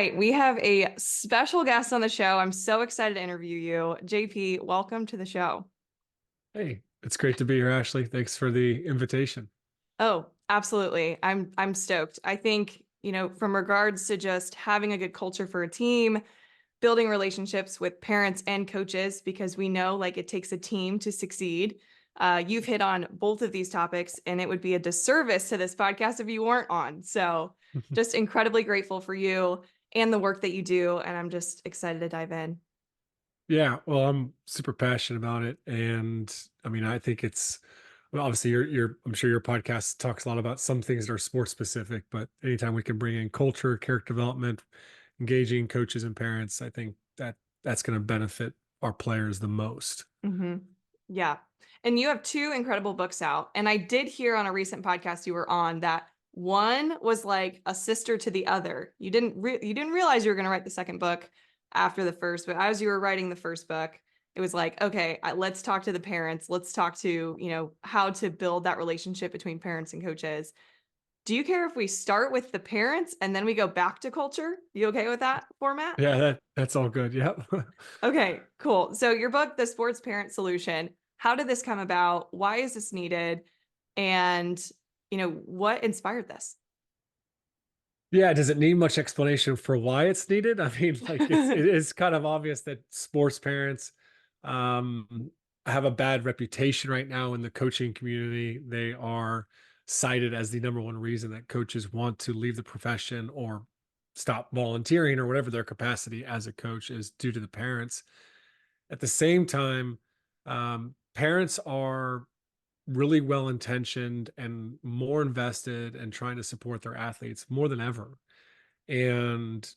right, we have a special guest on the show. I'm so excited to interview you. JP, welcome to the show. Hey, it's great to be here, Ashley. Thanks for the invitation. Oh, absolutely. I'm stoked. I think, from regards to just having a good culture for a team, building relationships with parents and coaches, because we know like it takes a team to succeed. You've hit on both of these topics, and it would be a disservice to this podcast if you weren't on. So just incredibly grateful for you and the work that you do. And I'm just excited to dive in. Yeah, well, I'm super passionate about it, and I mean, I think well, obviously, I'm sure your podcast talks a lot about some things that are sports specific, but anytime we can bring in culture, character development, engaging coaches and parents, I think that's going to benefit our players the most. hmm Yeah. And you have two incredible books out. And I did hear on a recent podcast you were on that one was like a sister to the other. You didn't realize you were going to write the second book after the first, but as you were writing the first book, it was like, okay, let's talk to the parents. Let's talk to, how to build that relationship between parents and coaches. Do you care if we start with the parents and then we go back to culture? You okay with that format? Yeah, that's all good. Yep. Okay, cool. So your book, The Sports Parent Solution, how did this come about? Why is this needed? And, what inspired this? Yeah, does it need much explanation for why it's needed? I mean, like it is kind of obvious that sports parents um have a bad reputation right now in the coaching community. They are cited as the number one reason that coaches want to leave the profession or stop volunteering or whatever their capacity as a coach is due to the parents. At the same time, parents are really well intentioned and more invested and trying to support their athletes more than ever. And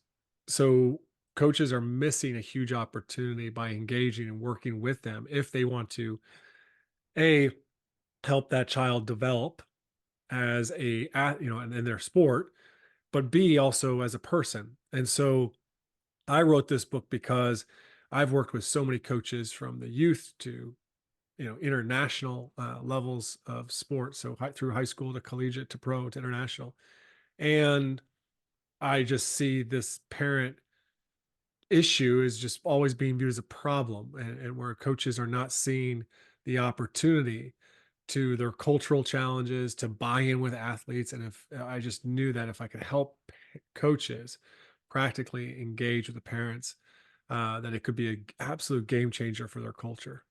so coaches are missing a huge opportunity by engaging and working with them if they want to a help that child develop as in their sport, but b also as a person. And so I wrote this book because I've worked with so many coaches from the youth to international levels of sport, so through high school to collegiate to pro to international. And I just see this parent issue is just always being viewed as a problem, and where coaches are not seeing the opportunity to their cultural challenges to buy in with athletes. And if I just knew that if I could help coaches practically engage with the parents, that it could be an absolute game changer for their culture.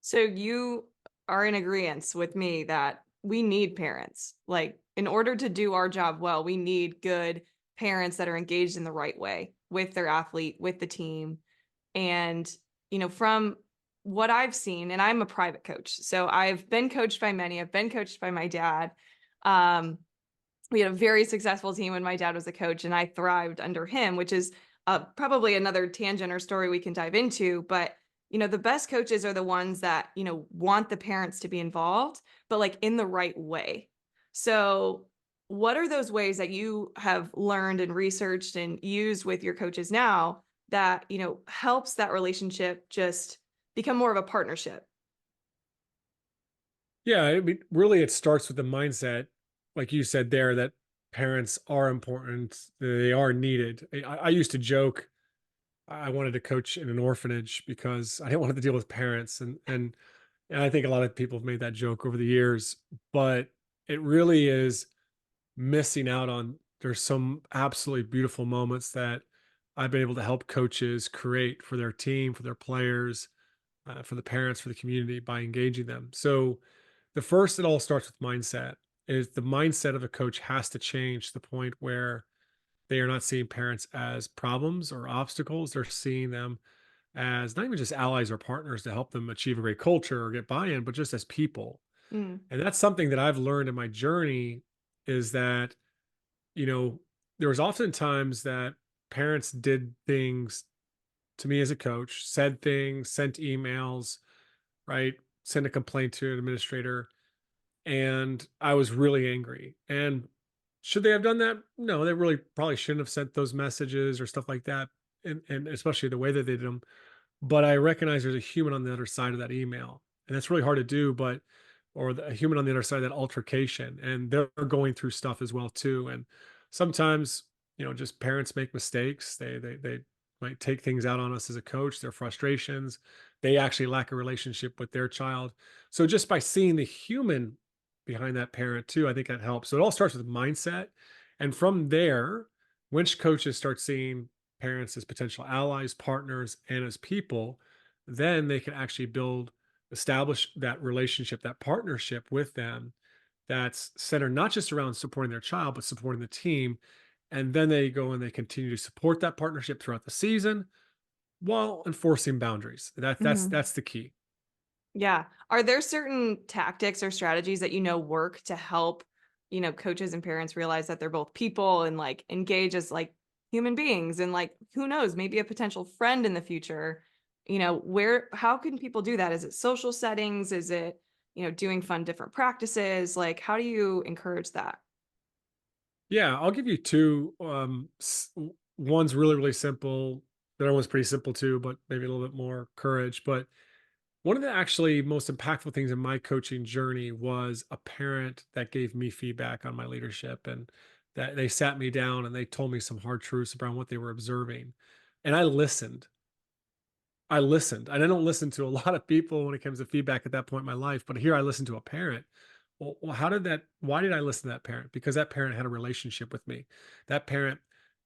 So you are in agreement with me that we need parents. Like, in order to do our job well, we need good parents that are engaged in the right way with their athlete, with the team. And, from what I've seen, and I'm a private coach, so I've been coached by many, I've been coached by my dad. We had a very successful team when my dad was a coach, and I thrived under him, which is probably another tangent or story we can dive into. But, the best coaches are the ones that, want the parents to be involved, but like in the right way. So, what are those ways that you have learned and researched and used with your coaches now that, helps that relationship just become more of a partnership? Yeah, I mean, really, it starts with the mindset, like you said there, that parents are important, they are needed. I used to joke I wanted to coach in an orphanage because I didn't want to deal with parents, and I think a lot of people have made that joke over the years, but it really is missing out on. There's some absolutely beautiful moments that I've been able to help coaches create for their team, for their players, for the parents, for the community by engaging them. So the first, it all starts with mindset. Is the mindset of a coach has to change to the point where they are not seeing parents as problems or obstacles. They're seeing them as not even just allies or partners to help them achieve a great culture or get buy-in, but just as people. Mm, And that's something that I've learned in my journey is that, you know, there was often times that parents did things to me as a coach, said things, sent emails, right? Sent a complaint to an administrator, and I was really angry. And should they have done that? No, they really probably shouldn't have sent those messages or stuff like that, and especially the way that they did them. But I recognize there's a human on the other side of that email, and that's really hard to do. But a human on the other side of that altercation, and they're going through stuff as well too. And sometimes just parents make mistakes. They might take things out on us as a coach, their frustrations. They actually lack a relationship with their child. So just by seeing the human behind that parent too, I think that helps. So it all starts with mindset. And from there, once coaches start seeing parents as potential allies, partners, and as people, then they can actually establish that relationship, that partnership with them that's centered not just around supporting their child, but supporting the team. And then they go and they continue to support that partnership throughout the season while enforcing boundaries. That's the key. Yeah. Are there certain tactics or strategies that work to help, coaches and parents realize that they're both people and like engage as like human beings and like who knows, maybe a potential friend in the future? How can people do that? Is it social settings? Is it, doing fun different practices? Like how do you encourage that? Yeah, I'll give you two. One's really, really simple. The other one's pretty simple too, but maybe a little bit more courage. But one of the actually most impactful things in my coaching journey was a parent that gave me feedback on my leadership, and that they sat me down and they told me some hard truths around what they were observing. And I listened. And I don't listen to a lot of people when it comes to feedback at that point in my life, but here I listened to a parent. Well, why did I listen to that parent? Because that parent had a relationship with me. That parent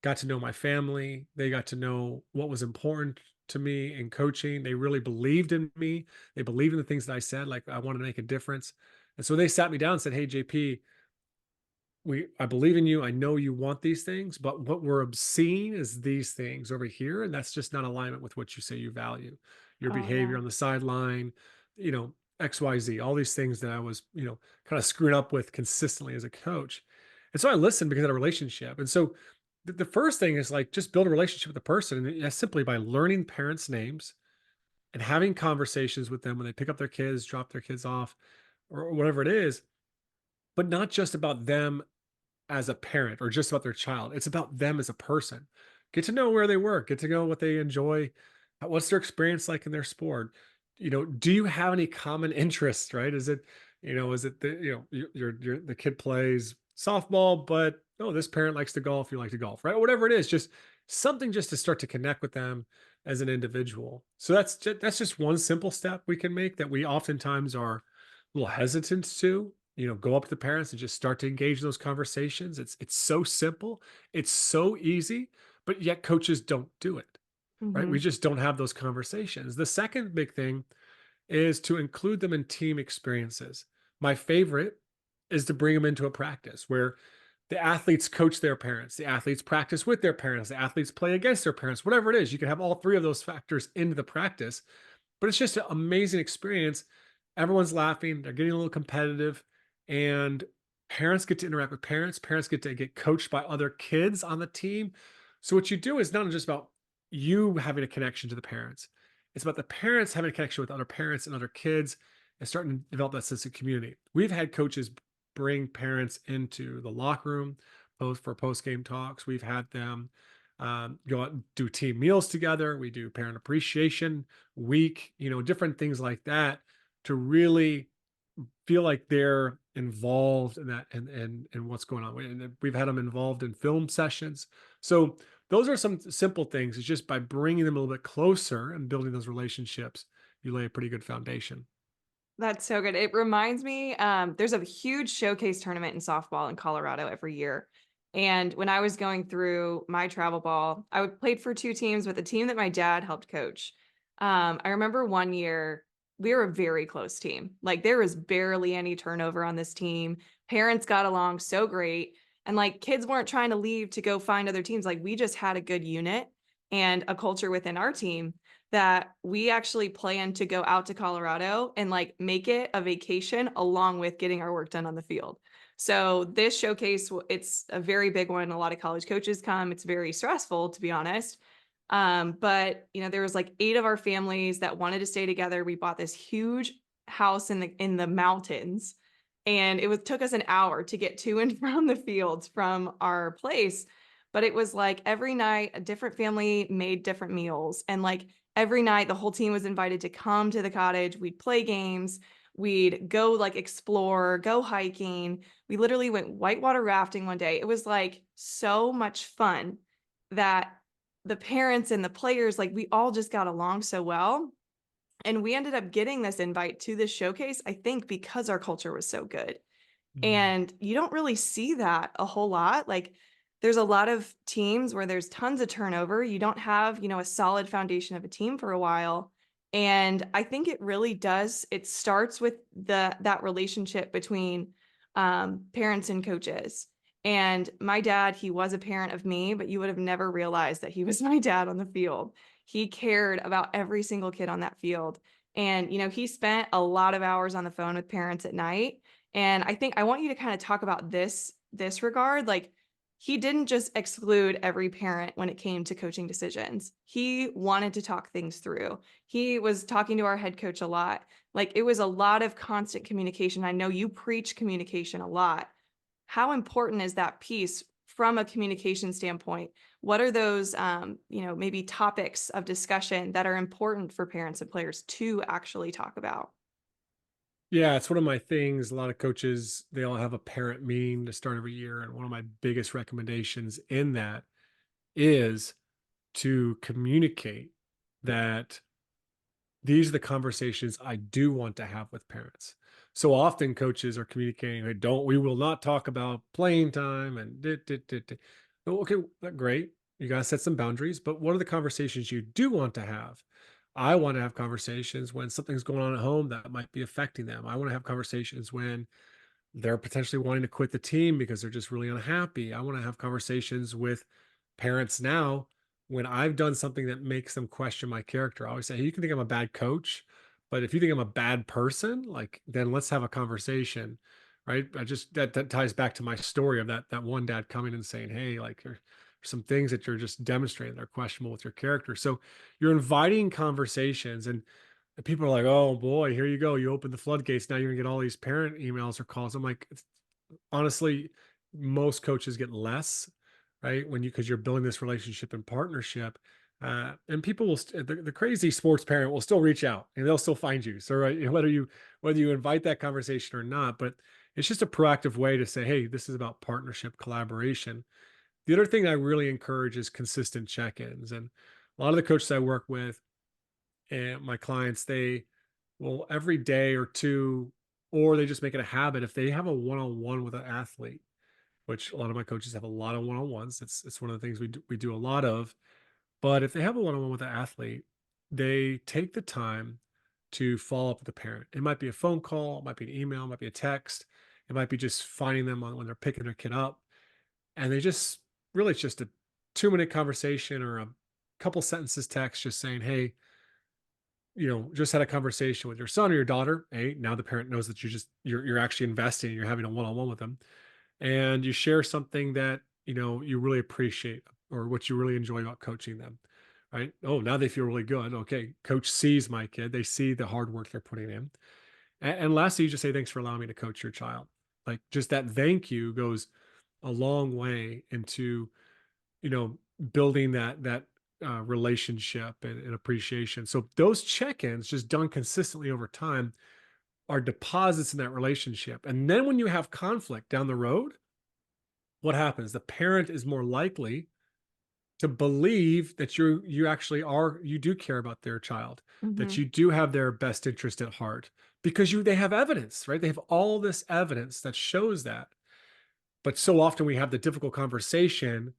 got to know my family. They got to know what was important to me in coaching. They really believed in me. They believed in the things that I said, like I wanted to make a difference. And so they sat me down and said, "Hey, JP, I believe in you. I know you want these things, but what we're seeing is these things over here, and that's just not alignment with what you say you value. Your Oh behavior yeah. on the sideline, XYZ, all these things that I was, kind of screwing up with consistently as a coach." And so I listened because of a relationship. And so the first thing is like just build a relationship with the person. And that's simply by learning parents' names and having conversations with them when they pick up their kids, drop their kids off, or whatever it is, but not just about them as a parent or just about their child. It's about them as a person. Get to know where they work, get to know what they enjoy, what's their experience like in their sport. Do you have any common interests, right? Is it the kid plays softball, but oh, this parent likes to golf, you like to golf, right? Whatever it is, just something just to start to connect with them as an individual. So that's just one simple step we can make that we oftentimes are a little hesitant to go up to the parents and just start to engage in those conversations. It's so simple, it's so easy, but yet coaches don't do it, right? We Hmm. just don't have those conversations. The second big thing is to include them in team experiences. My favorite is to bring them into a practice where the athletes coach their parents, the athletes practice with their parents, the athletes play against their parents, whatever it is. You can have all three of those factors into the practice, but it's just an amazing experience. Everyone's laughing, they're getting a little competitive, and parents get to interact with parents. Parents get to get coached by other kids on the team. So what you do is not just about you having a connection to the parents. It's about the parents having a connection with other parents and other kids and starting to develop that sense of community. We've had coaches bring parents into the locker room, both for post-game talks. We've had them go out and do team meals together. We do parent appreciation week, different things like that to really feel like they're involved in that and what's going on. And then we've had them involved in film sessions. So those are some simple things. It's just by bringing them a little bit closer and building those relationships, you lay a pretty good foundation. That's so good. It reminds me, there's a huge showcase tournament in softball in Colorado every year. And when I was going through my travel ball, played for two teams with a team that my dad helped coach. I remember one year we were a very close team. Like there was barely any turnover on this team. Parents got along so great. And like kids weren't trying to leave to go find other teams. Like we just had a good unit and a culture within our team that we actually plan to go out to Colorado and like make it a vacation along with getting our work done on the field. So this showcase, it's a very big one. A lot of college coaches come. It's very stressful, to be honest. But there was like 8 of our families that wanted to stay together. We bought this huge house in the mountains, and took us an hour to get to and from the fields from our place. But it was like every night a different family made different meals, and like every night the whole team was invited to come to the cottage. We'd play games. We'd go like explore, go hiking. We literally went whitewater rafting one day. It was like so much fun that the parents and the players, like we all just got along so well. And we ended up getting this invite to this showcase, I think, because our culture was so good. Mhm. And you don't really see that a whole lot. Like there's a lot of teams where there's tons of turnover. You don't have, a solid foundation of a team for a while. And I think it really does. It starts with that relationship between parents and coaches. And my dad, he was a parent of me, but you would have never realized that he was my dad on the field. He cared about every single kid on that field. And, he spent a lot of hours on the phone with parents at night. And I think I want you to kind of talk about this regard. Like he didn't just exclude every parent when it came to coaching decisions. He wanted to talk things through. He was talking to our head coach a lot. Like it was a lot of constant communication. I know you preach communication a lot. How important is that piece from a communication standpoint? What are those, maybe topics of discussion that are important for parents and players to actually talk about? Yeah, it's one of my things. A lot of coaches, they all have a parent meeting to start every year. And one of my biggest recommendations in that is to communicate that these are the conversations I do want to have with parents. So often coaches are communicating, "Hey, we will not talk about playing time and dit, dit, dit, dit." Oh, okay, great. You got to set some boundaries, but what are the conversations you do want to have? I want to have conversations when something's going on at home that might be affecting them. I want to have conversations when they're potentially wanting to quit the team because they're just really unhappy. I want to have conversations with parents now when I've done something that makes them question my character. I always say, hey, you can think I'm a bad coach, but if you think I'm a bad person, like then let's have a conversation. Right. That ties back to my story of that one dad coming and saying, hey, like there's some things that you're just demonstrating that are questionable with your character. So you're inviting conversations and people are like, "Oh boy, here you go. You open the floodgates. Now you're gonna get all these parent emails or calls." I'm like, honestly, most coaches get less, right? When you because you're building this relationship and partnership, and people will the crazy sports parent will still reach out and they'll still find you. So right, whether you invite that conversation or not, but it's just a proactive way to say, "Hey, this is about partnership, collaboration." The other thing I really encourage is consistent check-ins, and a lot of the coaches I work with and my clients, they will every day or two, or they just make it a habit if they have a one-on-one with an athlete, which a lot of my coaches have a lot of one-on-ones. It's one of the things we do a lot of. But if they have a one-on-one with an athlete, they take the time to follow up with the parent. It might be a phone call, it might be an email, it might be a text, it might be just finding them when they're picking their kid up, and they just really it's just a 2-minute conversation or a couple sentences text, just saying, "Hey, just had a conversation with your son or your daughter. Hey, now the parent knows that you're actually investing, you're having a one-on-one with them, and you share something that you really appreciate or what you really enjoy about coaching them. Right? Oh, now they feel really good. Okay, coach sees my kid, they see the hard work they're putting in. And lastly, you just say thanks for allowing me to coach your child. Like just that thank you goes a long way into you know, building that relationship and appreciation. So those check-ins, just done consistently over time, are deposits in that relationship. And then when you have conflict down the road, what happens? The parent is more likely to believe that you do care about their child, that Hmm. you do have their best interest at heart because they have evidence, right? They have all this evidence that shows that. But so often we have the difficult conversation.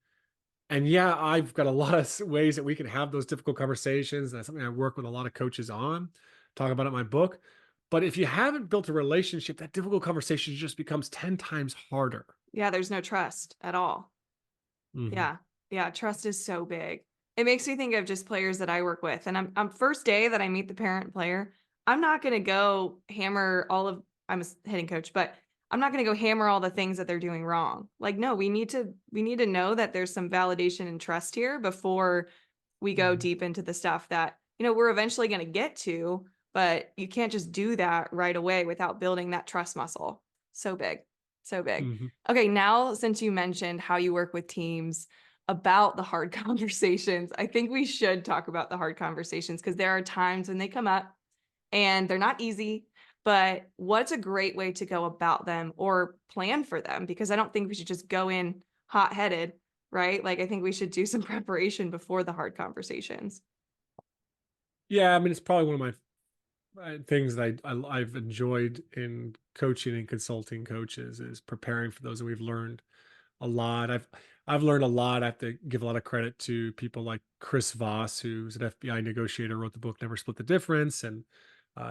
And yeah, I've got a lot of ways that we can have those difficult conversations. That's something I work with a lot of coaches on, talk about it in my book. But if you haven't built a relationship, that difficult conversation just becomes 10 times harder. Yeah, there's no trust at all. Mhm. Yeah. Yeah, trust is so big. It makes me think of just players that I work with, and I'm first day that I meet the parent player, I'm not gonna go hammer all of I'm a hitting coach, but I'm not gonna go hammer all the things that they're doing wrong. Like, no, we need to know that there's some validation and trust here before we go Mhm. deep into the stuff that, we're eventually gonna get to, but you can't just do that right away without building that trust muscle. So big. So big. Mhm. Okay, now since you mentioned how you work with teams about the hard conversations, I think we should talk about the hard conversations because there are times when they come up and they're not easy. But what's a great way to go about them or plan for them? Because I don't think we should just go in hot-headed, right? Like, I think we should do some preparation before the hard conversations. Yeah, I mean, it's probably one of my things that I've enjoyed in coaching and consulting coaches is preparing for those, and we've learned a lot. I've learned a lot. I have to give a lot of credit to people like Chris Voss, who's an FBI negotiator, wrote the book Never Split the Difference, and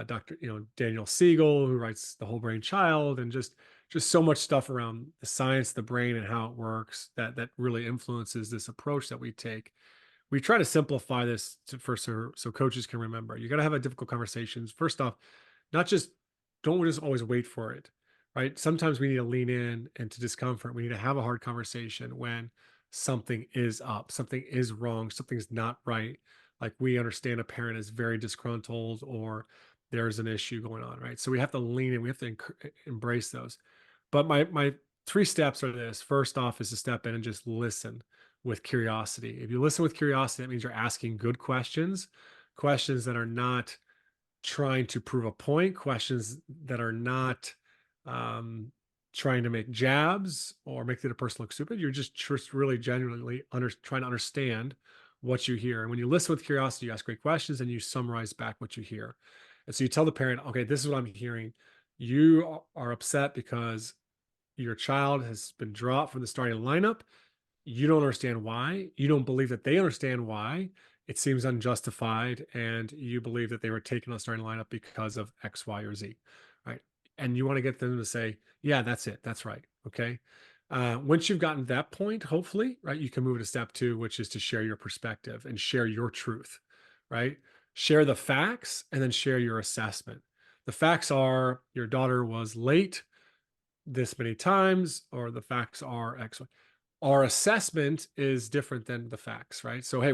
Dr. Daniel Siegel, who writes The Whole Brain Child, and just so much stuff around the science of the brain and how it works that really influences this approach that we take. We try to simplify this so coaches can remember. You got to have a difficult conversations. First off, not just don't just always wait for it, right? Sometimes we need to lean in into discomfort. We need to have a hard conversation when something is up, something is wrong, something's not right. Like we understand a parent is very disgruntled or there's an issue going on, right? So we have to lean in. We have to embrace those. But my three steps are this. First off is to step in and just listen with curiosity. If you listen with curiosity, that means you're asking good questions, questions that are not trying to prove a point, questions that are not um, trying to make jabs or make the other person look stupid. You're just really genuinely trying to understand what you hear. And when you listen with curiosity, you ask great questions and you summarize back what you hear. And so you tell the parent, okay, this is what I'm hearing. You are upset because your child has been dropped from the starting lineup. You don't understand why. You don't believe that they understand why. It seems unjustified, and you believe that they were taken on the starting lineup because of X, Y, or Z, right? And you want to get them to say, "Yeah, that's it. That's right." Okay. Once you've gotten that point, hopefully, right, you can move to step two, which is to share your perspective and share your truth, right? Share the facts and then share your assessment. The facts are your daughter was late this many times, or the facts are X, Y. Our assessment is different than the facts, right? So, hey,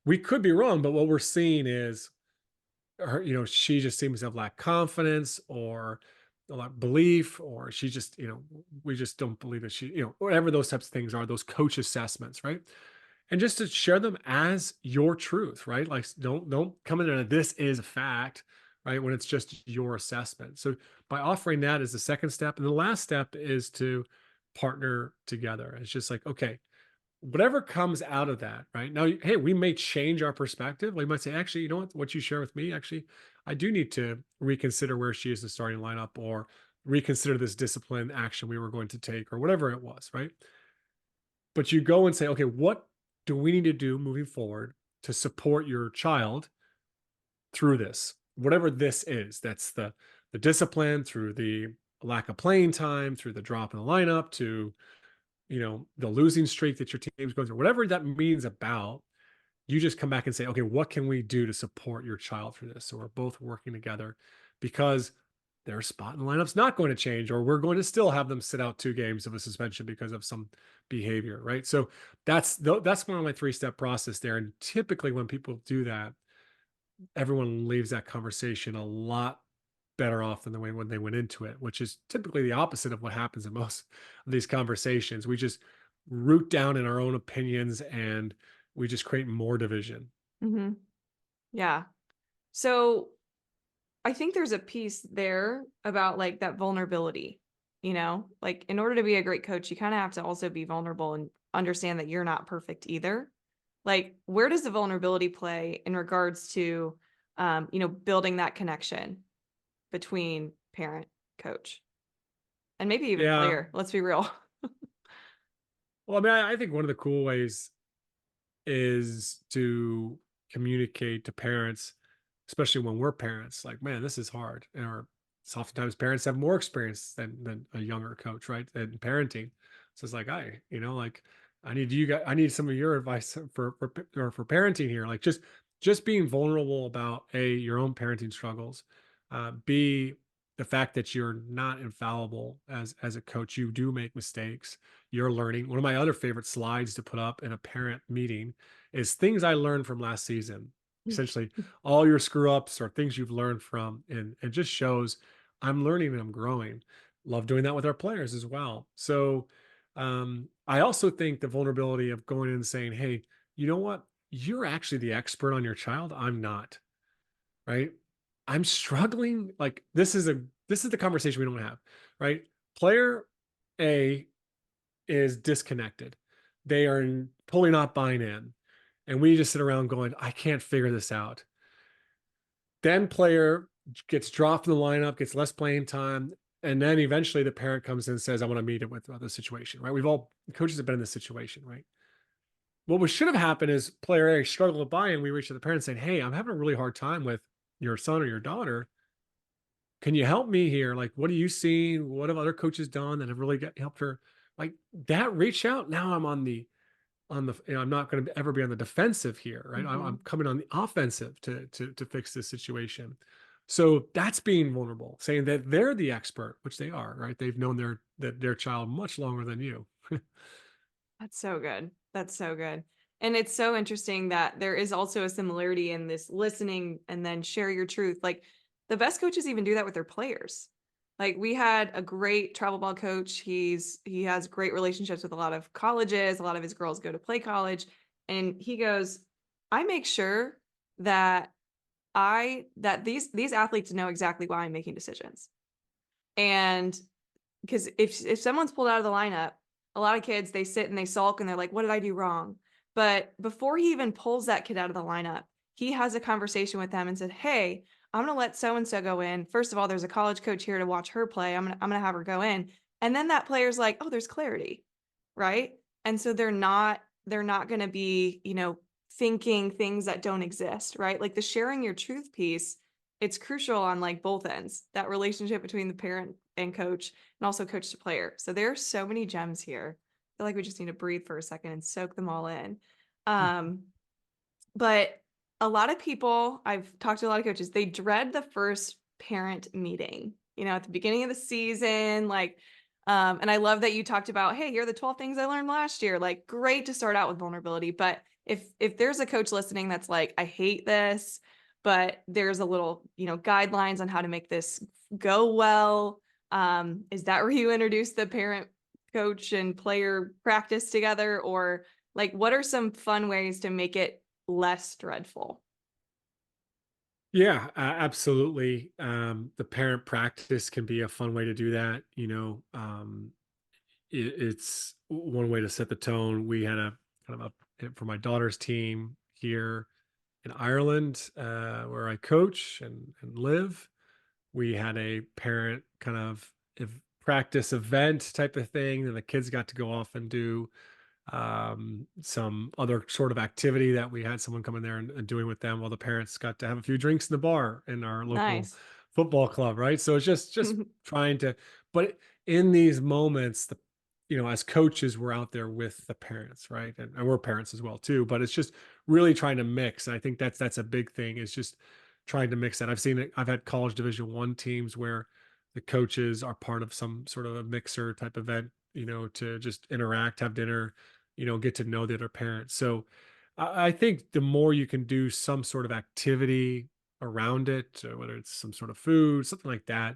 we could be wrong, but what we're seeing is her, she just seems to have lack confidence or a lot of belief, or she just, we just don't believe that she, whatever those types of things are, those coach assessments, right? And just to share them as your truth, right? Like don't come in and this is a fact, right? When it's just your assessment. So by offering that as the second step, and the last step is to partner together. It's just like, okay, whatever comes out of that, right? Now, hey, we may change our perspective. We might say, actually, you know what you share with me, actually, I do need to reconsider where she is in the starting lineup or reconsider this discipline action we were going to take or whatever it was, right? But you go and say, okay, what do we need to do moving forward to support your child through this? Whatever this is, that's the discipline through the lack of playing time, through the drop in the lineup, to the losing streak that your team's going through, whatever that means about, you just come back and say, okay, what can we do to support your child through this? So we're both working together because their spot in the lineup's not going to change, or we're going to still have them sit out 2 games of a suspension because of some behavior, right? So that's one of my three-step process there. And typically when people do that, everyone leaves that conversation a lot better off than the way when they went into it, which is typically the opposite of what happens in most of these conversations. We just root down in our own opinions and we just create more division. Hmm. Yeah. So I think there's a piece there about like that vulnerability, like in order to be a great coach, you kind of have to also be vulnerable and understand that you're not perfect either. Like, where does the vulnerability play in regards to, building that connection between parent, coach, and maybe even Yeah. player? Let's be real. Well, I mean, I think one of the cool ways is to communicate to parents, especially when we're parents, like, man, this is hard. Or it's oftentimes parents have more experience than a younger coach, right? And parenting. So it's like, like I need some of your advice for parenting here. Like just being vulnerable about your own parenting struggles. B, the fact that you're not infallible as a coach. You do make mistakes. You're learning. One of my other favorite slides to put up in a parent meeting is things I learned from last season. Essentially, all your screw ups or things you've learned from, and it just shows I'm learning and I'm growing. Love doing that with our players as well. So, I also think the vulnerability of going in and saying, "Hey, you know what? You're actually the expert on your child. I'm not." Right? I'm struggling. Like this is the conversation we don't have, right? Player A is disconnected. They are totally not buying in. And we just sit around going, I can't figure this out. Then player gets dropped in the lineup, gets less playing time. And then eventually the parent comes in and says, I want to meet it with the situation, right? We've all, coaches have been in this situation, right? What should have happened is player A struggled to buy in. We reached to the parent saying, hey, I'm having a really hard time with your son or your daughter. Can you help me here? Like, what are you seeing? What have other coaches done that have really helped her? Like that reach out. Now I'm I'm not going to ever be on the defensive here, right? I'm Mhm. coming on the offensive to fix this situation. So that's being vulnerable, saying that they're the expert, which they are, right? They've known their child much longer than you. That's so good. That's so good. And it's so interesting that there is also a similarity in this listening and then share your truth. Like the best coaches even do that with their players. Like we had a great travel ball coach. He has great relationships with a lot of colleges. A lot of his girls go to play college. And he goes, I make sure that these athletes know exactly why I'm making decisions. And because if someone's pulled out of the lineup, a lot of kids, they sit and they sulk and they're like, what did I do wrong? But before he even pulls that kid out of the lineup, he has a conversation with them and said, hey, I'm going to let so and so go in. First of all, there's a college coach here to watch her play. I'm going to have her go in. And then that player's like, oh, there's clarity, right? And so they're not going to be, thinking things that don't exist, right? Like the sharing your truth piece, it's crucial on like both ends. That relationship between the parent and coach and also coach to player. So there are so many gems here. I feel like we just need to breathe for a second and soak them all in. Um, but a lot of people, I've talked to a lot of coaches, they dread the first parent meeting, at the beginning of the season. Like, and I love that you talked about, hey, here are the 12 things I learned last year. Like, great to start out with vulnerability. But if there's a coach listening that's like, I hate this, but there's a little, guidelines on how to make this go well. Is that where you introduce the parent coach and player practice together? Or like, what are some fun ways to make it less dreadful? Yeah, absolutely. The parent practice can be a fun way to do that. It's one way to set the tone. We had a kind of for my daughter's team here in Ireland, where I coach and live. We had a parent kind of practice event type of thing, and the kids got to go off and do some other sort of activity that we had someone come in there and doing with them while the parents got to have a few drinks in the bar in our local Nice. football club, right? So it's just trying to, but in these moments, as coaches, we're out there with the parents, right? And we're parents as well too, but it's just really trying to mix. And I think that's a big thing, is just trying to mix that. I've seen it. I've had college Division 1 teams where the coaches are part of some sort of a mixer type event, to just interact, have dinner, get to know the other parents. So I think the more you can do some sort of activity around it, whether it's some sort of food, something like that,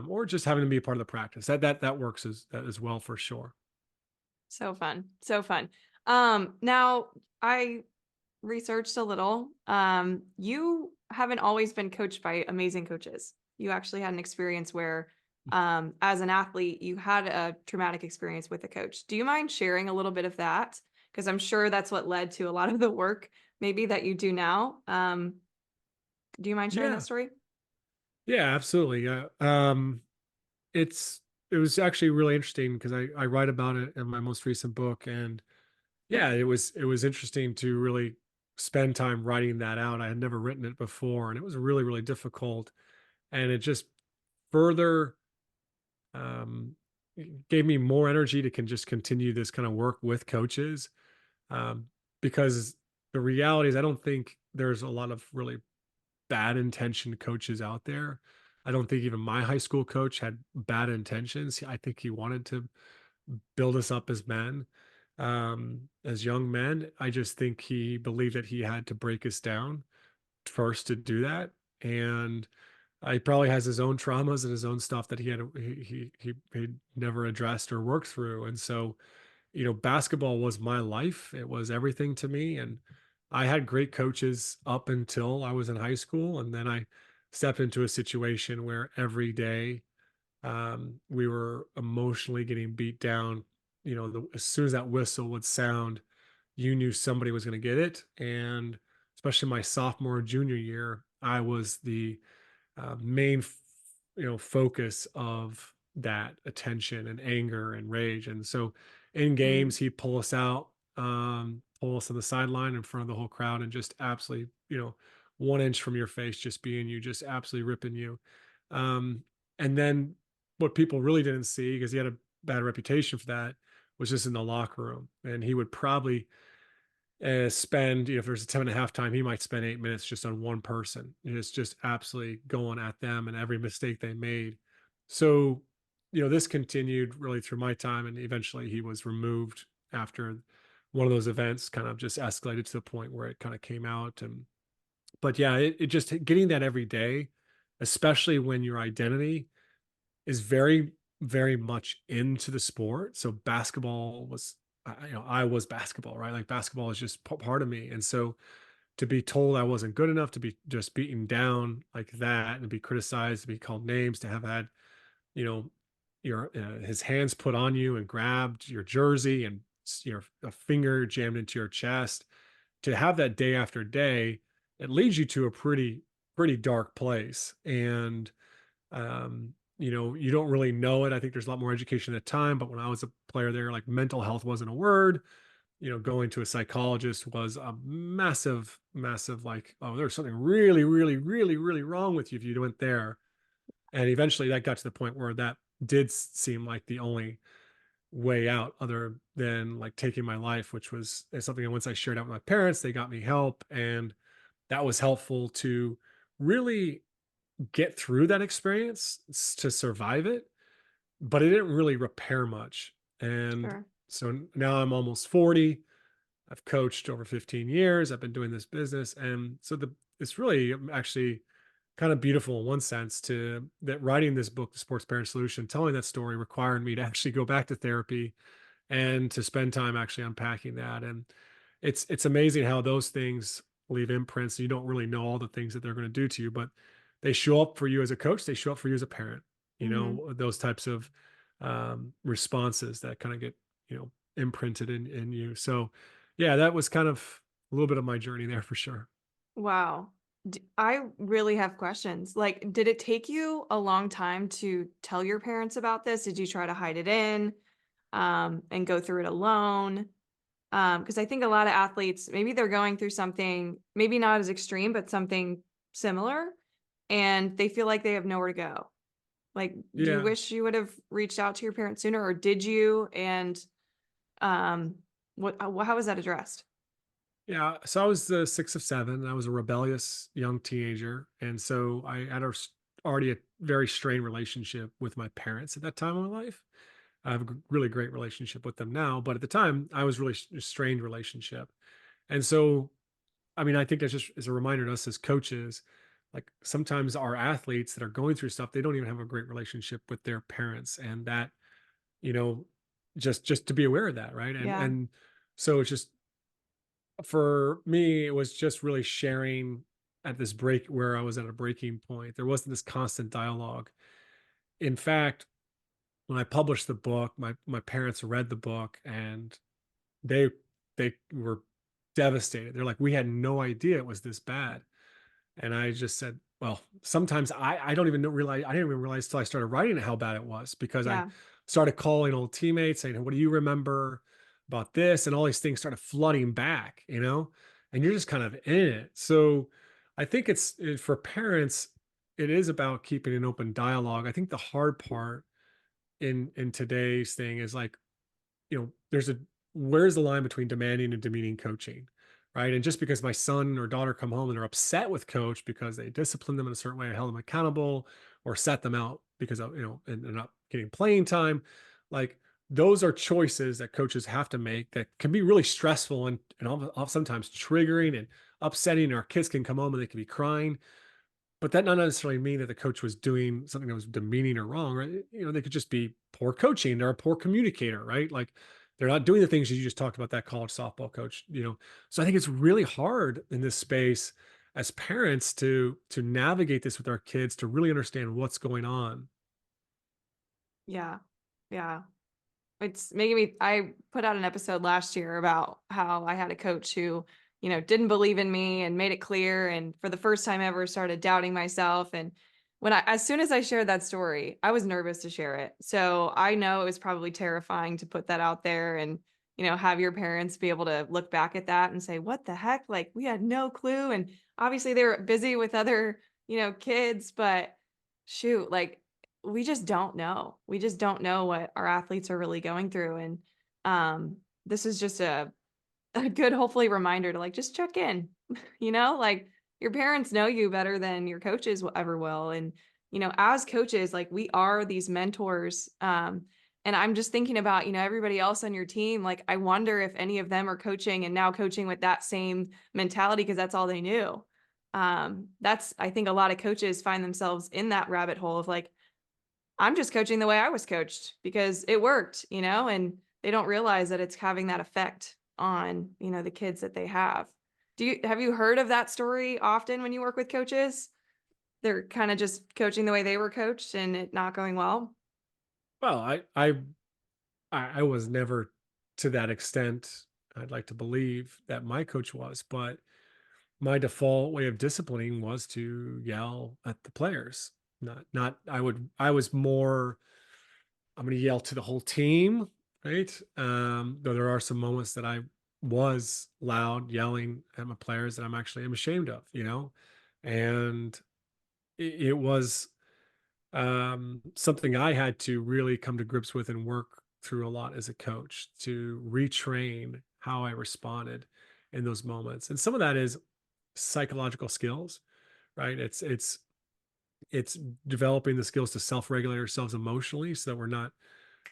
or just having to be a part of the practice, that works as well for sure. So fun. So fun. Now I researched a little. You haven't always been coached by amazing coaches. You actually had an experience where, as an athlete, you had a traumatic experience with a coach. Do you mind sharing a little bit of that? Because I'm sure that's what led to a lot of the work maybe that you do now. Do you mind sharing that Yeah, story? yeah, absolutely. Yeah. It was actually really interesting because I write about it in my most recent book, and yeah, it was interesting to really spend time writing that out. I had never written it before, and it was really really difficult, and it just further um, gave me more energy to just continue this kind of work with coaches, um, because the reality is I don't think there's a lot of really bad intentioned coaches out there. I don't think even my high school coach had bad intentions. I think he wanted to build us up as men, as young men. I just think he believed that he had to break us down first to do that. And he probably has his own traumas and his own stuff that he never addressed or worked through. And so, basketball was my life. It was everything to me. And I had great coaches up until I was in high school. And then I stepped into a situation where every day we were emotionally getting beat down. As soon as that whistle would sound, you knew somebody was going to get it. And especially my sophomore, junior year, I was the main focus of that attention and anger and rage. And so in Mm, games he'd pull us out, pull us on the sideline in front of the whole crowd, and just absolutely, 1 inch from your face, just being you, just absolutely ripping you. And then what people really didn't see, because he had a bad reputation for that, was just in the locker room. And he would probably spend, if there's a 10 and a half time, he might spend 8 minutes just on one person. And it's just absolutely going at them and every mistake they made. So, this continued really through my time. And eventually he was removed after one of those events kind of just escalated to the point where it kind of came out. But yeah, it just getting that every day, especially when your identity is very, very much into the sport. So basketball was, I was basketball, right? Like basketball is just part of me. And so to be told I wasn't good enough, to be just beaten down like that, and to be criticized, to be called names, to have had, you know, your his hands put on you and grabbed your jersey, and a finger jammed into your chest, to have that day after day, it leads you to a pretty dark place. And you don't really know it. I think there's a lot more education at the time, but when I was a player there, like mental health wasn't a word. Going to a psychologist was a massive, massive, like, oh, there's something really, really, really, really wrong with you if you went there. And eventually that got to the point where that did seem like the only way out, other than like taking my life, which was something that once I shared out with my parents, they got me help. And that was helpful to really get through that experience, to survive it, but it didn't really repair much. And sure. so now I'm almost 40. I've coached over 15 years. I've been doing this business. And so it's really actually kind of beautiful in one sense, to that writing this book, The Sports Parent Solution, telling that story required me to actually go back to therapy and to spend time actually unpacking that. And it's amazing how those things leave imprints. You don't really know all the things that they're going to do to you, but they show up for you as a coach. They show up for you as a parent. Hmm. Those types of responses that kind of get imprinted in you. So, yeah, that was kind of a little bit of my journey there for sure. Wow. I really have questions. Like, did it take you a long time to tell your parents about this? Did you try to hide it in, and go through it alone? Because I think a lot of athletes, maybe they're going through something, maybe not as extreme, but something similar, and they feel like they have nowhere to go. Like, do you Yeah. wish you would have reached out to your parents sooner, or did you? And um, how was that addressed? Yeah, so I was the sixth of seven. And I was a rebellious young teenager, and so I had already a very strained relationship with my parents at that time of my life. I have a really great relationship with them now, but at the time, I was really a strained relationship. And so, I mean, I think that's just as a reminder to us as coaches, like sometimes our athletes that are going through stuff, they don't even have a great relationship with their parents, and that you know, just to be aware of that, right? And Yeah. and so it's just, for me, it was just really sharing at this break where I was at a breaking point. There wasn't this constant dialogue. In fact, when I published the book, my parents read the book, and they they were devastated. They're like, we had no idea it was this bad. And I just said, well, sometimes I don't even realize, I didn't even realize till I started writing it how bad it was, because I Yeah. started calling old teammates saying, what do you remember about this? And all these things started flooding back, and you're just kind of in it. So I think for parents, it is about keeping an open dialogue. I think the hard part in today's thing is like, there's a where's the line between demanding and demeaning coaching, right? And just because my son or daughter come home and they're upset with coach because they disciplined them in a certain way, held them accountable, or set them out because of, and they're not getting playing time, like those are choices that coaches have to make that can be really stressful and sometimes triggering and upsetting. Our kids can come home and they can be crying, but that not necessarily mean that the coach was doing something that was demeaning or wrong, right? They could just be poor coaching. They're a poor communicator, right? Like they're not doing the things you just talked about, that college softball coach. So I think it's really hard in this space as parents to navigate this with our kids, to really understand what's going on. Yeah. Yeah. It's making me I put out an episode last year about how I had a coach who, didn't believe in me and made it clear, and for the first time ever started doubting myself. And as soon as I shared that story, I was nervous to share it. So I know it was probably terrifying to put that out there and, have your parents be able to look back at that and say, "What the heck? Like we had no clue." And obviously they were busy with other, kids, but shoot, like we just don't know. We just don't know what our athletes are really going through. And this is just a good, hopefully, reminder to like just check in. Like your parents know you better than your coaches will ever will. And, as coaches, like we are these mentors. And I'm just thinking about, everybody else on your team. Like, I wonder if any of them are coaching and now coaching with that same mentality because that's all they knew. I think a lot of coaches find themselves in that rabbit hole of like, I'm just coaching the way I was coached because it worked, and they don't realize that it's having that effect on, the kids that they have. Have you heard of that story often when you work with coaches? They're kind of just coaching the way they were coached and it not going well? Well, I was never to that extent. I'd like to believe that my coach was, but my default way of disciplining was to yell at the players. Not I was more, I'm going to yell to the whole team, right? Though there are some moments that I was loud yelling at my players that I'm ashamed of, and it was something I had to really come to grips with and work through a lot as a coach, to retrain how I responded in those moments. And some of that is psychological skills, right? It's developing the skills to self-regulate ourselves emotionally so that we're not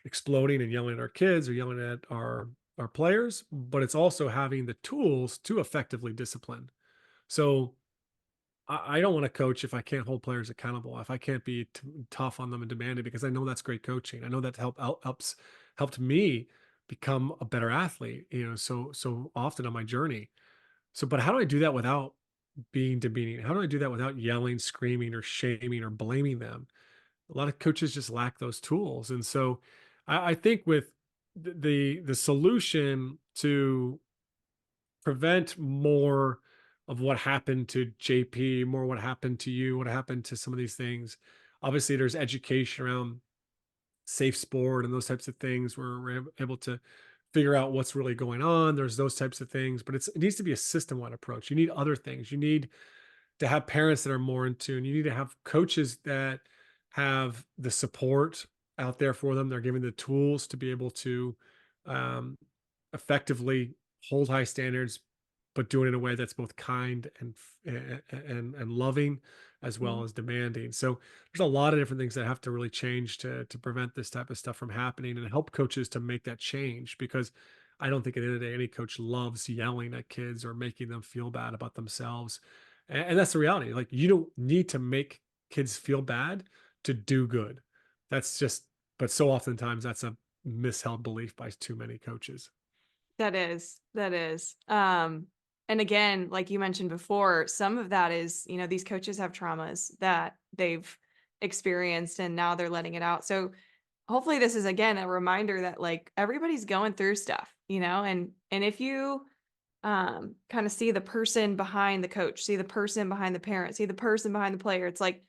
exploding and yelling at our kids or yelling at our players, but it's also having the tools to effectively discipline. So I don't want to coach if I can't hold players accountable, if I can't be tough on them and demanding, because I know that's great coaching. I know that helped me become a better athlete, so often on my journey. So, but how do I do that without being demeaning? How do I do that without yelling, screaming, or shaming or blaming them? A lot of coaches just lack those tools, and so I think with the solution to prevent more of what happened to JP, more what happened to you, what happened to some of these things. Obviously, there's education around safe sport and those types of things where we're able to figure out what's really going on. There's those types of things, but it needs to be a system-wide approach. You need other things. You need to have parents that are more in tune. You need to have coaches that have the support out there for them. They're given the tools to be able to um, effectively hold high standards, but do it in a way that's both kind and loving, as well Mhm. as demanding. So there's a lot of different things that have to really change to prevent this type of stuff from happening and help coaches to make that change. Because I don't think at the end of the day any coach loves yelling at kids or making them feel bad about themselves. And that's the reality. Like, you don't need to make kids feel bad to do good. That's just, but so oftentimes that's a misheld belief by too many coaches. That is. And again, like you mentioned before, some of that is, these coaches have traumas that they've experienced and now they're letting it out. So hopefully this is again a reminder that like everybody's going through stuff, and if you kind of see the person behind the coach, see the person behind the parent, see the person behind the player, it's like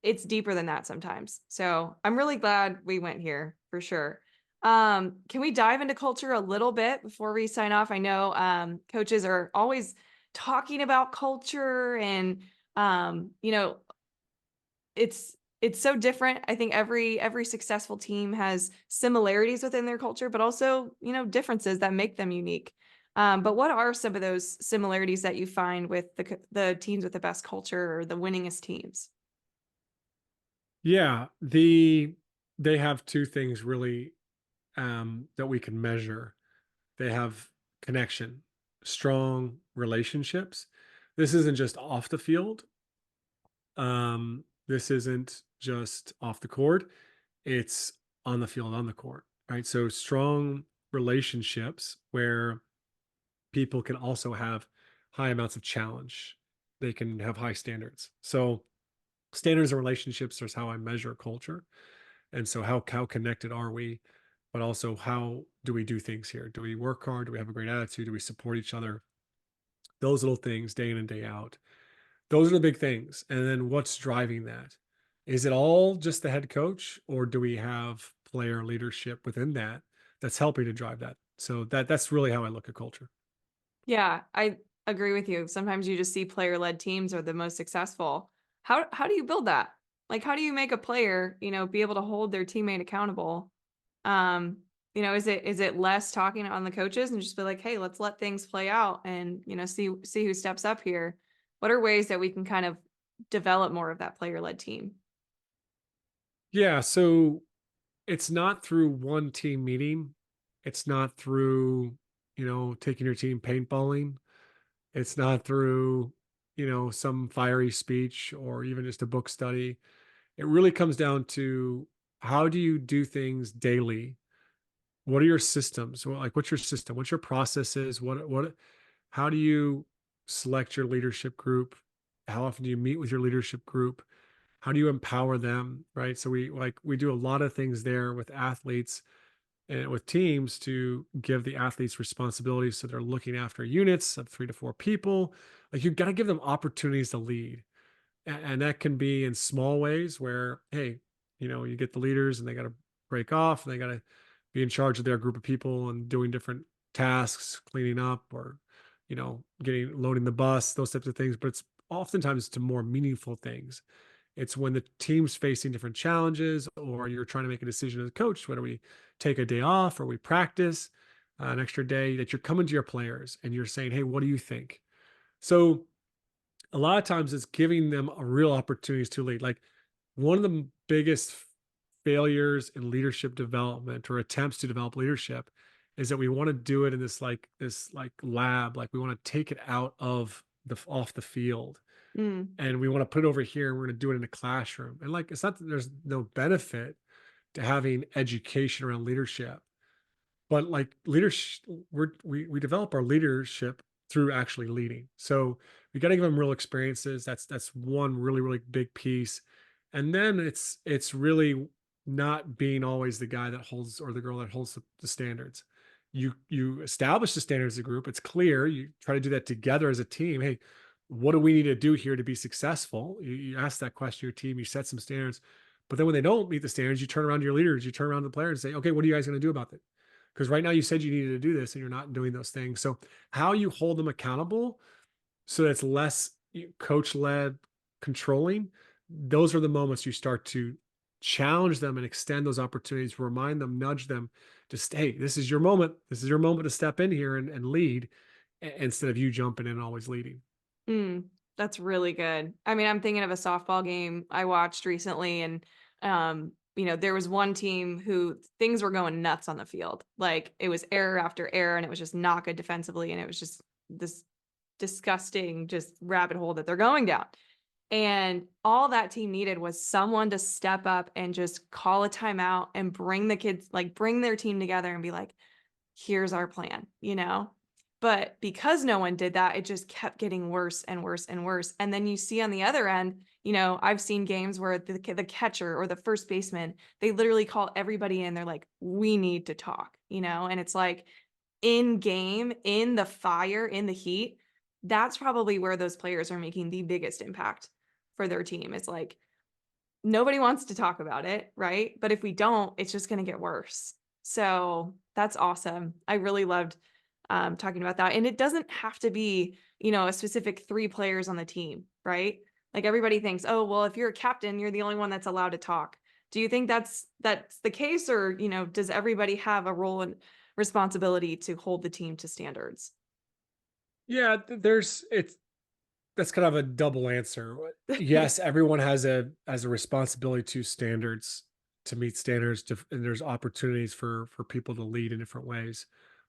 it's deeper than that sometimes. So I'm really glad we went here for sure. Can we dive into culture a little bit before we sign off? I know coaches are always talking about culture and it's it's so different. I think every successful team has similarities within their culture, but also, differences that make them unique. But what are some of those similarities that you find with the teams with the best culture or the winningest teams? Yeah, they have two things really that we can measure. They have connection, strong relationships. This isn't just off the field. This isn't just off the court. It's on the field, on the court, right? So strong relationships where people can also have high amounts of challenge. they can have high standards. So standards and relationships is how I measure culture. And so how connected are we? But also how do we do things here? Do we work hard? Do we have a great attitude? Do we support each other? Those little things day in and day out. Those are the big things. And then what's driving that? Is it all just the head coach, or do we have player leadership within that that's helping to drive that? So that's really how I look at culture. Yeah, I agree with you. Sometimes you just see player-led teams are the most successful. How do you build that? Like, how do you make a player, be able to hold their teammate accountable? Is it less talking on the coaches and just be like, hey, let's let things play out and see who steps up here? What are ways that we can kind of develop more of that player-led team? Yeah. So it's not through one team meeting. It's not through, taking your team paintballing. It's not through, some fiery speech or even just a book study. It really comes down to how do you do things daily? What are your systems? Well, like, what's your system? What's your processes? How do you select your leadership group? How often do you meet with your leadership group? How do you empower them? Right. So we do a lot of things there with athletes and with teams to give the athletes responsibilities. So they're looking after units of 3 to 4 people. Like, you've got to give them opportunities to lead. And that can be in small ways where, hey, you get the leaders and they got to break off and they got to be in charge of their group of people and doing different tasks, cleaning up or, getting loading the bus, those types of things. But it's oftentimes to more meaningful things. It's when the team's facing different challenges or you're trying to make a decision as a coach, whether we take a day off or we practice an extra day, that you're coming to your players and you're saying, hey, what do you think? So a lot of times it's giving them a real opportunities to lead. Like, one of the biggest failures in leadership development or attempts to develop leadership is that we want to do it in this lab, like we want to take it out of the off the field Mm, and we want to put it over here and we're going to do it in a classroom. And like, it's not that there's no benefit to having education around leadership, but like leadership, we develop our leadership through actually leading. So we got to give them real experiences. That's one really really big piece. And then it's really not being always the guy that holds or the girl that holds the standards. You establish the standards of the group. It's clear. You try to do that together as a team. Hey, what do we need to do here to be successful? You ask that question to your team. You set some standards. But then when they don't meet the standards, you turn around to your leaders, you turn around to the players and say, okay, what are you guys going to do about it? Because right now you said you needed to do this and you're not doing those things. So how you hold them accountable so that it's less coach led controlling, those are the moments you start to challenge them and extend those opportunities, remind them, nudge them to stay. This is your moment. This is your moment to step in here and lead instead of you jumping in and always leading. mm, that's really good. I mean, I'm thinking of a softball game I watched recently, and there was one team who things were going nuts on the field. Like, it was error after error, and it was just not good defensively, and it was just this disgusting just rabbit hole that they're going down. And all that team needed was someone to step up and just call a timeout and bring the kids, like bring their team together and be like, here's our plan. But because no one did that, it just kept getting worse and worse and worse. And then you see on the other end, I've seen games where the catcher or the first baseman, they literally call everybody in. They're like, we need to talk, and it's like in game, in the fire, in the heat. That's probably where those players are making the biggest impact for their team. It's like nobody wants to talk about it, right? But if we don't, it's just going to get worse. So that's awesome. I really loved talking about that. And it doesn't have to be, a specific 3 players on the team, right? Like, everybody thinks, oh, well, if you're a captain, you're the only one that's allowed to talk. Do you think that's the case, or does everybody have a role and responsibility to hold the team to standards? Yeah, it's that's kind of a double answer. Yes, everyone has a responsibility to standards, to meet standards, and there's opportunities for people to lead in different ways.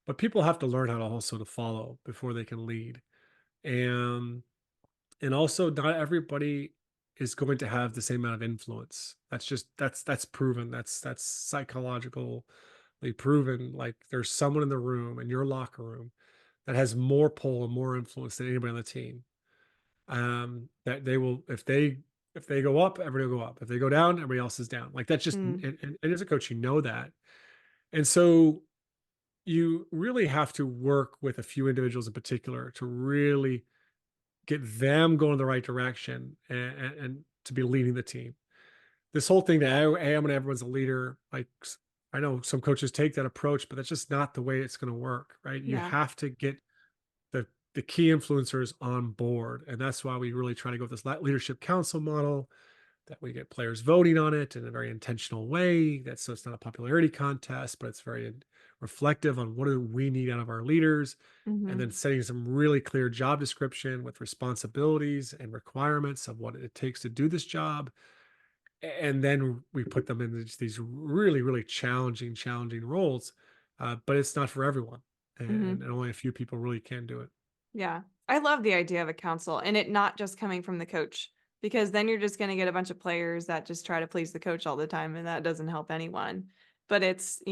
But people have to learn how to also to follow before they can lead. And and also not everybody is going to have the same amount of influence. That's proven. That's psychologically proven. Like, there's someone in the room, in your locker room, that has more pull and more influence than anybody on the team. that they will, if they go up, everybody will go up. If they go down, everybody else is down. Like that's just, Mm, and as a coach, you know that. And so you really have to work with a few individuals in particular to really get them going in the right direction, and to be leading the team. This whole thing that hey, I'm gonna everyone's a leader. Like I know some coaches take that approach, but that's just not the way it's going to work, right? You yeah. have to get the the key influencers on board, and that's why we really try to go with this leadership council model, that we get players voting on it in a very intentional way. That's so it's not a popularity contest, but it's very reflective on what do we need out of our leaders, and Hmm. then setting some really clear job description with responsibilities and requirements of what it takes to do this job. And then we put them in these really, really challenging roles. But it's not for everyone, Hmm. and only a few people really can do it. Yeah. I love the idea of a council and it not just coming from the coach because then you're just going to get a bunch of players that just try to please the coach all the time and that doesn't help anyone. But it's,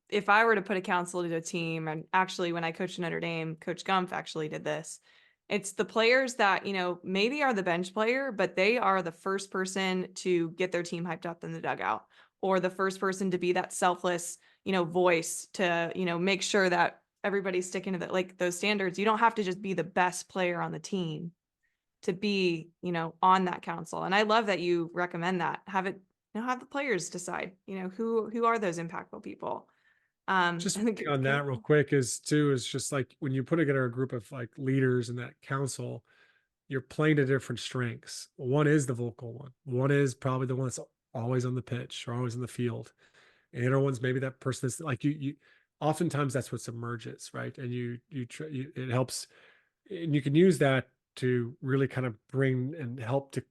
if I were to put a council to a team, and actually when I coached Notre Dame, Coach Gumpf actually did this. It's the players that, maybe are the bench player, but they are the first person to get their team hyped up in the dugout or the first person to be that selfless, voice to, make sure that everybody's sticking to like those standards. You don't have to just be the best player on the team to be, on that council. And I love that you recommend that. Have it, have the players decide, who are those impactful people. Just And the, on that real quick is just like when you put together a group of like leaders in that council, you're playing to different strengths. One is the vocal one. One is probably the one that's always on the pitch or always in the field. And the other one's maybe that person that's like you oftentimes that's what emerges, right? And it helps, and you can use that to really kind of bring and help to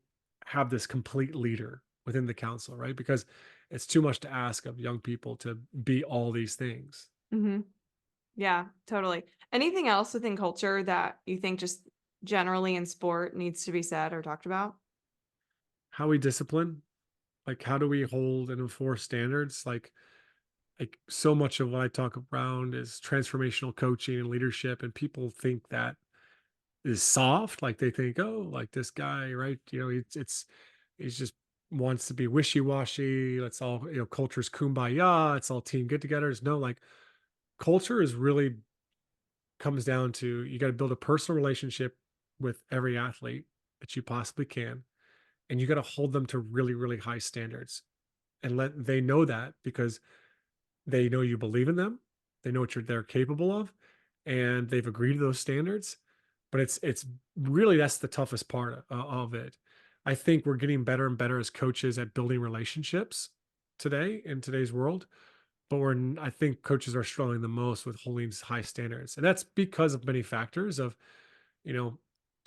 have this complete leader within the council, right? Because it's too much to ask of young people to be all these things. Mhm. Yeah, totally. Anything else within culture that you think just generally in sport needs to be said or talked about? How we discipline, like how do we hold and enforce standards? Like so much of what I talk around is transformational coaching and leadership, and people think that is soft. Like they think, oh, like this guy, right? He's just wants to be wishy-washy. Let's all, culture's kumbaya. It's all team get-togethers. No, like culture is really comes down to you got to build a personal relationship with every athlete that you possibly can, and you got to hold them to really, really high standards and let they know that because they know you believe in them. They know what they're capable of, and they've agreed to those standards. But it's really that's the toughest part of it. I think we're getting better and better as coaches at building relationships today in today's world. But I think coaches are struggling the most with holding high standards, and that's because of many factors of you know,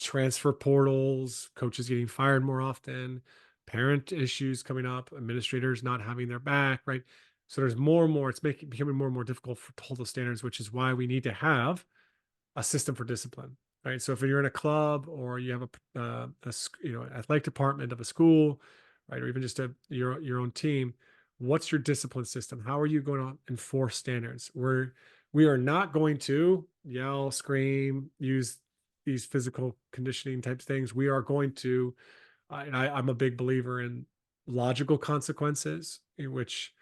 transfer portals, coaches getting fired more often, parent issues coming up, administrators not having their back, right? So there's more and more, it's becoming more and more difficult to hold those standards, which is why we need to have a system for discipline, right? So if you're in a club or you have athletic department of a school, right, or even just your own team, what's your discipline system? How are you going to enforce standards? We are not going to yell, scream, use these physical conditioning types things. We are going to, and I'm a big believer in logical consequences, in which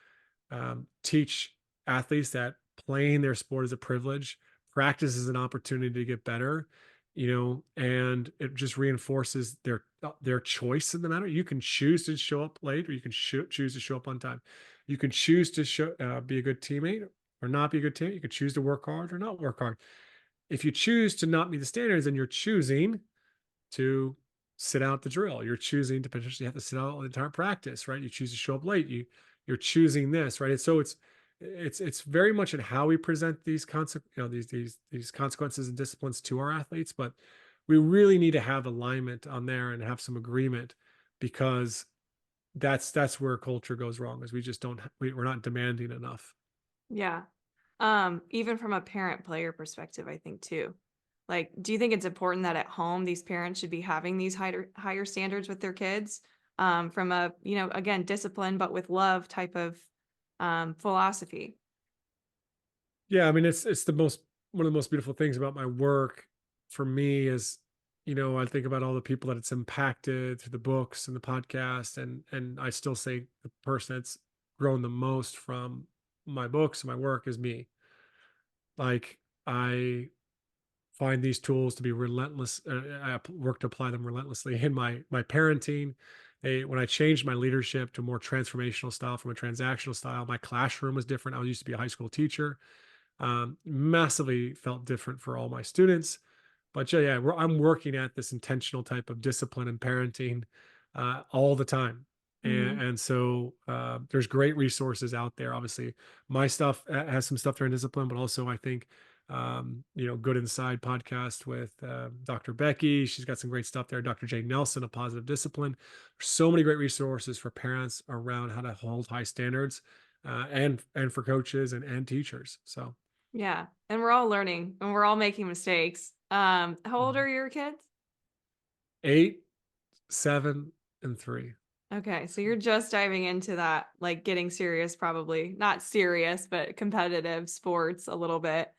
teach athletes that playing their sport is a privilege, practice is an opportunity to get better, and it just reinforces their choice in the matter. You can choose to show up late, or you can choose to show up on time. You can choose to be a good teammate or not be a good teammate. You can choose to work hard or not work hard. If you choose to not meet the standards, then you're choosing to sit out the drill. You're choosing to potentially have to sit out the entire practice, right? You choose to show up late. You're choosing this, right? And so it's very much in how we present these these consequences and disciplines to our athletes, but we really need to have alignment on there and have some agreement, because that's where culture goes wrong, is we just don't we're not demanding enough. Yeah. Even from a parent player perspective, I think too. Like, do you think it's important that at home these parents should be having these higher standards with their kids? From a, again, discipline, but with love type of philosophy. Yeah, I mean, it's the most one of the most beautiful things about my work for me is I think about all the people that it's impacted through the books and the podcast, and I still say the person that's grown the most from my books and my work is me. Like, I find these tools to be relentless. Work to apply them relentlessly in my parenting. When I changed my leadership to more transformational style from a transactional style, my classroom was different. I used to be a high school teacher. Massively felt different for all my students. But yeah, I'm working at this intentional type of discipline and parenting all the time. And, Hmm. and so there's great resources out there. Obviously, my stuff has some stuff there in discipline, but also I think, Good Inside podcast with Dr. Becky. She's got some great stuff there. Dr. Jay Nelson, a positive discipline. There's so many great resources for parents around how to hold high standards, and for coaches and teachers. So. Yeah. And we're all learning and we're all making mistakes. How old Mhm. are your kids? 8, 7, and 3. Okay, so So. you're just diving into that, like getting serious, probably not serious, but competitive sports a little bit.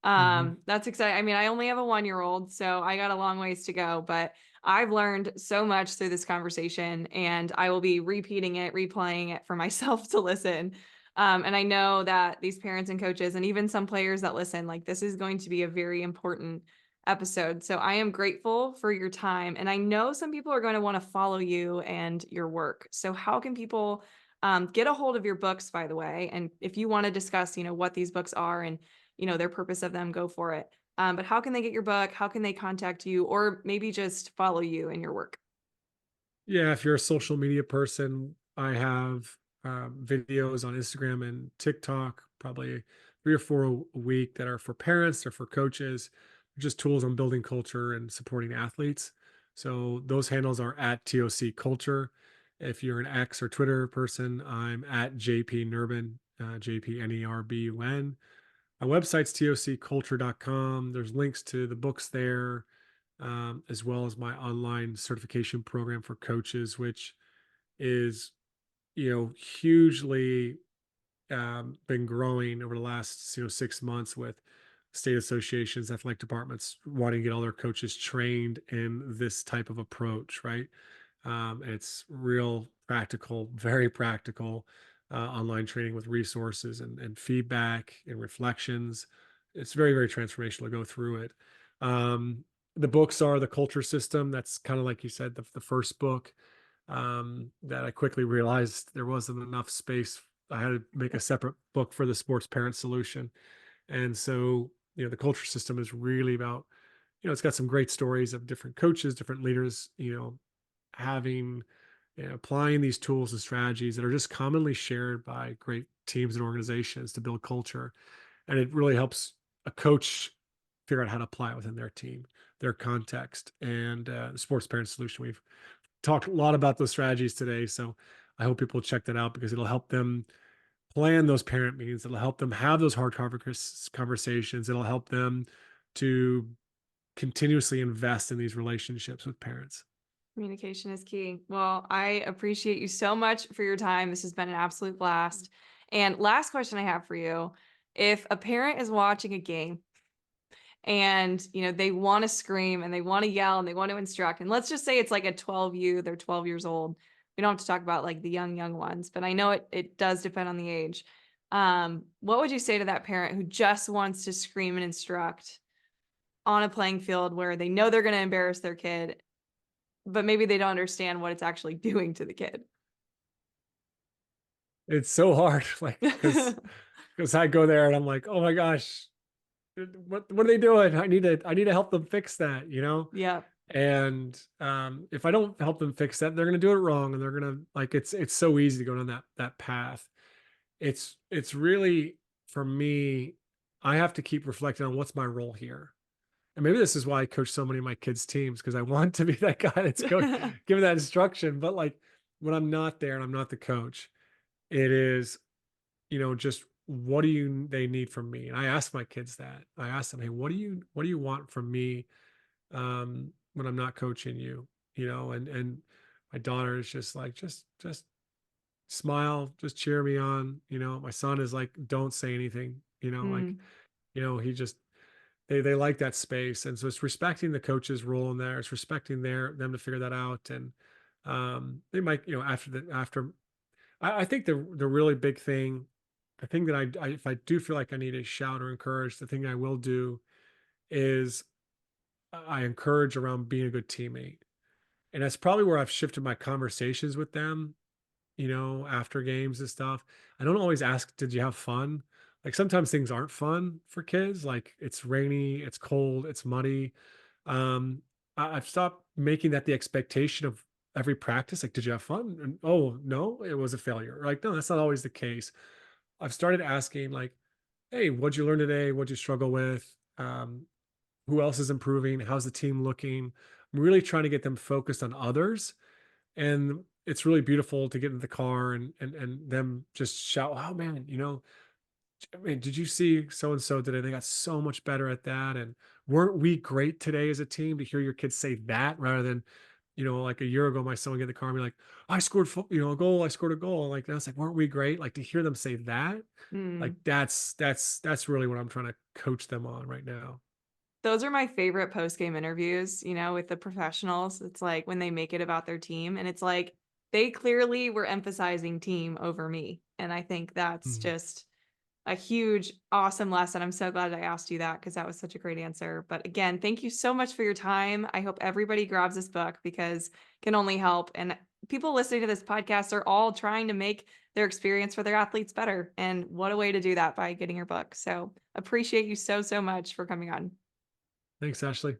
Mhm. That's exciting. I mean, I only have a 1 year old, so I got a long ways to go, but I've learned so much through this conversation, and I will be repeating it, replaying it for myself to listen. And I know that these parents and coaches, and even some players that listen, like this is going to be a very important episode. So I am grateful for your time. And I know some people are going to want to follow you and your work. So how can people get a hold of your books, by the way? And if you want to discuss, what these books are and, their purpose of them, go for it. But how can they get your book? How can they contact you or maybe just follow you and your work? Yeah, if you're a social media person, I have videos on Instagram and TikTok, probably 3 or 4 a week that are for parents or for coaches, just tools on building culture and supporting athletes. So those handles are at TOC Culture. If you're an X or Twitter person, I'm at JP Nerbun, JPNERBUN. My website's tocculture.com. There's links to the books there, as well as my online certification program for coaches, which is, hugely been growing over the last 6 months with state associations, athletic departments wanting to get all their coaches trained in this type of approach, right? It's real practical, very practical online training with resources and feedback and reflections. It's very, very transformational to go through it. Um, the books are the culture system. That's kind of like you said, the first book that I quickly realized there wasn't enough space. I had to make a separate book for the sports parent solution. And so, the culture system is really about, it's got some great stories of different coaches, different leaders, having and applying these tools and strategies that are just commonly shared by great teams and organizations to build culture. And it really helps a coach figure out how to apply it within their team, their context. And the sports parent solution, we've talked a lot about those strategies today. So I hope people check that out because it'll help them plan those parent meetings. It'll help them have those hard conversations. It'll help them to continuously invest in these relationships with parents. Communication is key. Well, I appreciate you so much for your time. This has been an absolute blast. And last question I have for you. If a parent is watching a game and they want to scream and they want to yell and they want to instruct, and let's just say it's like a 12 they're 12 years old. We don't have to talk about like the young ones, but I know it does depend on the age. What would you say to that parent who just wants to scream and instruct on a playing field where they know they're going to embarrass their kid, but maybe they don't understand what it's actually doing to the kid? It's so hard, like, because I go there and I'm like, oh my gosh, what are they doing? I need to help them fix that. Yeah. And if I don't help them fix that, they're gonna do it wrong, and they're gonna, like, it's so easy to go down that path. It's really, for me, I have to keep reflecting on what's my role here. And maybe this is why I coach so many of my kids' teams, because I want to be that guy that's going giving that instruction. But like, when I'm not there and I'm not the coach, it is, just what do they need from me? And I ask my kids that. I ask them, hey, what do you want from me when I'm not coaching you? And my daughter is just like, just smile, just cheer me on. My son is like, don't say anything, like, Mm. he just they like that space, and so it's respecting the coach's role in there. It's respecting them to figure that out, and they might, after I think the really big thing, the thing that I if I do feel like I need to shout or encourage, the thing I will do is I encourage around being a good teammate. And that's probably where I've shifted my conversations with them, after games and stuff. I don't always ask, did you have fun? Like sometimes things aren't fun for kids. Like it's rainy, it's cold, it's muddy. I've stopped making that the expectation of every practice. Like, did you have fun? And oh no, it was a failure. Like, no, that's not always the case. I've started asking like, hey, what'd you learn today? What'd you struggle with? Who else is improving? How's the team looking? I'm really trying to get them focused on others, and it's really beautiful to get in the car and them just shout, "Oh man, I mean, did you see so and so today? They got so much better at that, and weren't we great today as a team?" To hear your kids say that rather than, like a year ago, my son would get in the car and be like, "I scored, a goal. I scored a goal." And like that's like, "Weren't we great?" Like to hear them say that, like Mm. that's really what I'm trying to coach them on right now. Those are my favorite post-game interviews, with the professionals. It's like when they make it about their team, and it's like they clearly were emphasizing team over me. And I think that's Mhm. just a huge, awesome lesson. I'm so glad I asked you that because that was such a great answer. But again, thank you so much for your time. I hope everybody grabs this book because it can only help. And people listening to this podcast are all trying to make their experience for their athletes better. And what a way to do that by getting your book. So appreciate you so, so much for coming on. Thanks, Ashley.